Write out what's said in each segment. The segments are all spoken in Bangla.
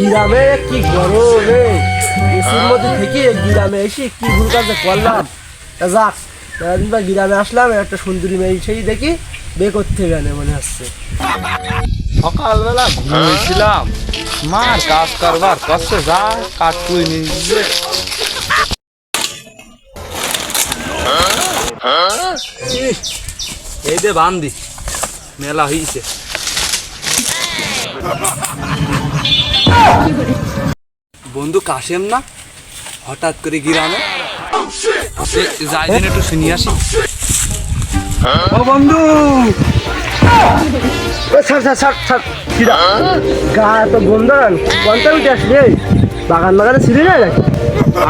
গ্রামে কি গরম রে, এসির মধ্যে থেকে গ্রামে এসে কি ভুল কাজে করলাম। তা যাক, একদিন বা গ্রামে আসলাম, একটা সুন্দরী মেয়ে সেই দেখি বিয়ে করতে গেলে মনে হচ্ছে। সকালবেলা ঘুমিয়েছিলাম, মার কাজ কারবার করছে, যা কাজ তুই নিজে। এই দে বান্দি, মেলা হইছে। বন্ধু কাশেম না হঠাৎ করে গ্রামে যাই দিন একটু শুনি আসি। ও বন্ধু, গা তো বন্ধন কোনটা উঠে আসলি, বাগান বাগানে ছিলি না নাকি?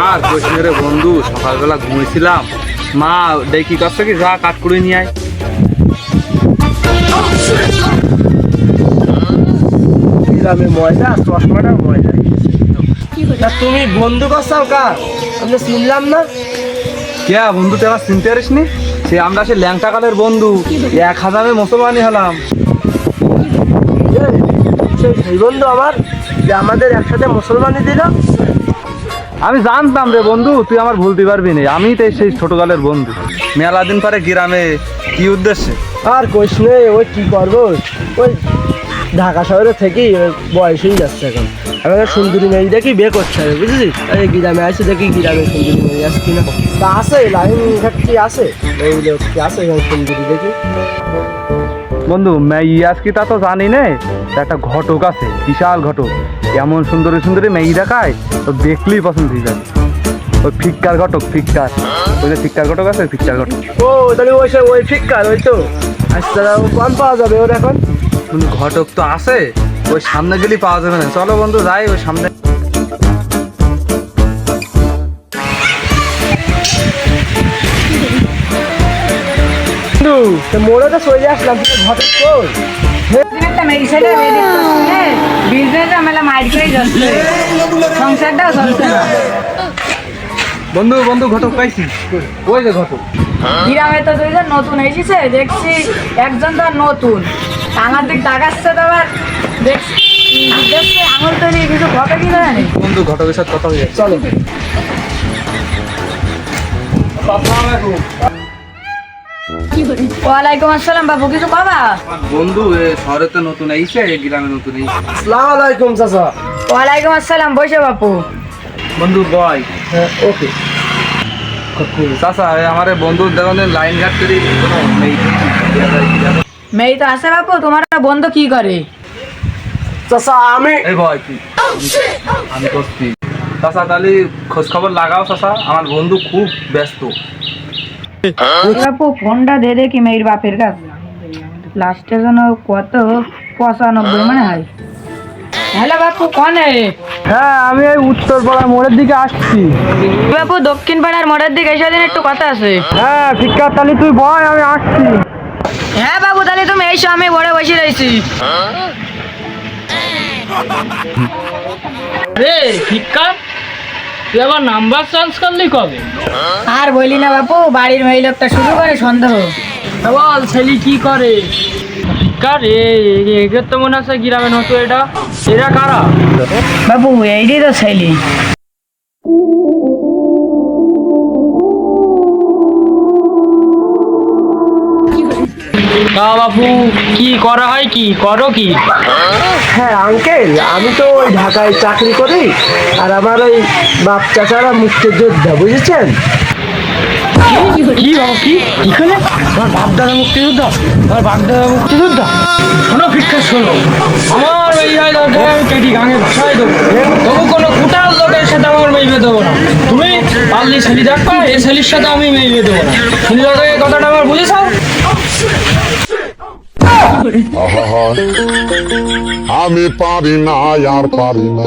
আর কইছি রে বন্ধু, সকালবেলা ঘুমিয়েছিলাম, মা দেখি করছে কি যা কাঠ করে নিয়ে আয়। গ্রামে ময়দা, চশমাটা ময়দা। তা তুমি বন্ধু করছাও কার? আমি চিনলাম না। কে বন্ধু, তুই আমার চিনতে পারিস নি? সে আমরা সে ল্যাংটা কালের বন্ধু, 1000 মুসলমানই হলাম। সেই বন্ধু আমার, যে আমাদের একসাথে মুসলমানি দিল। আমি জানতাম রে বন্ধু, তুই আমার ভুলতে পারবি না, আমি তো সেই ছোটকালের বন্ধু। মেলা দিন পরে গ্রামে, কি উদ্দেশ্যে? আর কইস নেই, ওই কি করবো, ওই ঢাকা শহরে থেকেই বয়স হয়ে যাচ্ছে এখন। আমাকে সুন্দরী মেয়ে দেখি বিয়ে করতে হবে, বুঝলি? এই গ্রামে আসি দেখি গ্রামে সুন্দরী মেয়ে আসছে কিনা। তা আছে লাইন কি আছে, এইগুলো কি আছে এখানে সুন্দরী দেখি। বন্ধু ইয়াস কি তা তো জানি নে, একটা ঘটক আছে, বিশাল ঘটক, এমন সুন্দরী সুন্দরী মেয়ে দেখায়, তো দেখলেই পছন্দ হয়ে যাবে। ওই ফিক্কার ঘটক, ফিক্কার, ওই যে ফিক্কার ঘটক আছে, ফিক্কার ঘটক। ও তাহলে ওই ফিক্কার, ওই তো আচ্ছা, কম পাওয়া যাবে ওর এখন? ঘটক তো আছে, ওই সামনে গেলেই পাওয়া যাবে না। চলো বন্ধু যাই ওই সামনে। মোড়ে তো চলে আসলাম, ঘটক কই? বন্ধু বন্ধু ঘটক পাইছি, ওই যে ঘটক। গ্রামে তো দুইজন নতুন এসেছে, দেখছি একজন তো নতুন, আমার দিক তাকাচ্ছে, তো আবার দেখছি আঙুল তৈরি কিছু ঘটে কি জানি। বন্ধু ঘটকের সাথে কথা হয়ে যাচ্ছে, চলো। ওয়ালাইকুম আসসালাম বাবু, কিছু কবা? বন্ধু শহরে তো নতুন আইছে, গ্রামে নতুন আইছে। আসসালামু আলাইকুম চাচা। ওয়ালাইকুম আসসালাম, বসে বাপু। বন্ধু বয়। হ্যাঁ, ওকে। চাচা আমার বন্ধুর দেখুন লাইন ঘাট করি, মেয়ে তো আছে বাপু, তোমার বন্ধু কি করে? চাচা আমি এই ভয় কি আমি করছি। চাচা তাহলে খোঁজ খবর লাগাও চাচা, আমার বন্ধু খুব ব্যস্ত। বাপু ফোনটা দে দেখি মেয়ের বাপের কাছে, লাস্টে যেন কত 95 মনে হয়। হ্যালো বাপু, কনে? হ্যাঁ, আমি এই উত্তরপাড়া মোড়ের দিকে আসছি। বাপু দক্ষিণ পাড়ার মোড়ের দিকে এসে দিন, একটু কথা আছে। হ্যাঁ ফিক্কার, তাহলে তুই বয়, আমি আসছি। হ্যাঁ বাবু, তাহলে তুমি এসো, আমি বড় বসে রয়েছি। রে ফিক্কা, তুই আবার নাম্বার চেঞ্জ করলি কবে? আর বলি না বাপু, বাড়ির মেয়ে লোকটা শুরু করে সন্দেহ। বল ছেলে কি করে? ফিক্কা রে, এদের তো মনে আছে গ্রামে নতুন, এরা কারা? বাপু এইটাই তো ছেলে। তা বাপু কি করা হয়, কি করো কি? হ্যাঁ আঙ্কেল, আমি তো ওই ঢাকায় চাকরি করি, আর আমার ওই বাপ চাচারা মুক্তিযোদ্ধা, বুঝেছেন? কি বাবু, কি এখানে আমার বাপদাদা মুক্তিযোদ্ধা? আমার বাপদাদা মুক্তিযোদ্ধা? শোনো ফিক্কা, শোনো, আমার এই দরকার, আমি কেটি গাঙে ভাষায় দেবো, তবু কোনো কুটাল লোকের সাথে আমার মেয়ে দেবো না। তুমি পারলি ছেলে দেখবা, এই ছেলের সাথে আমি মেয়ে দেবো না। ছেলে এই কথাটা আমার বুঝেছ? আমি পারি না, আর পারি না।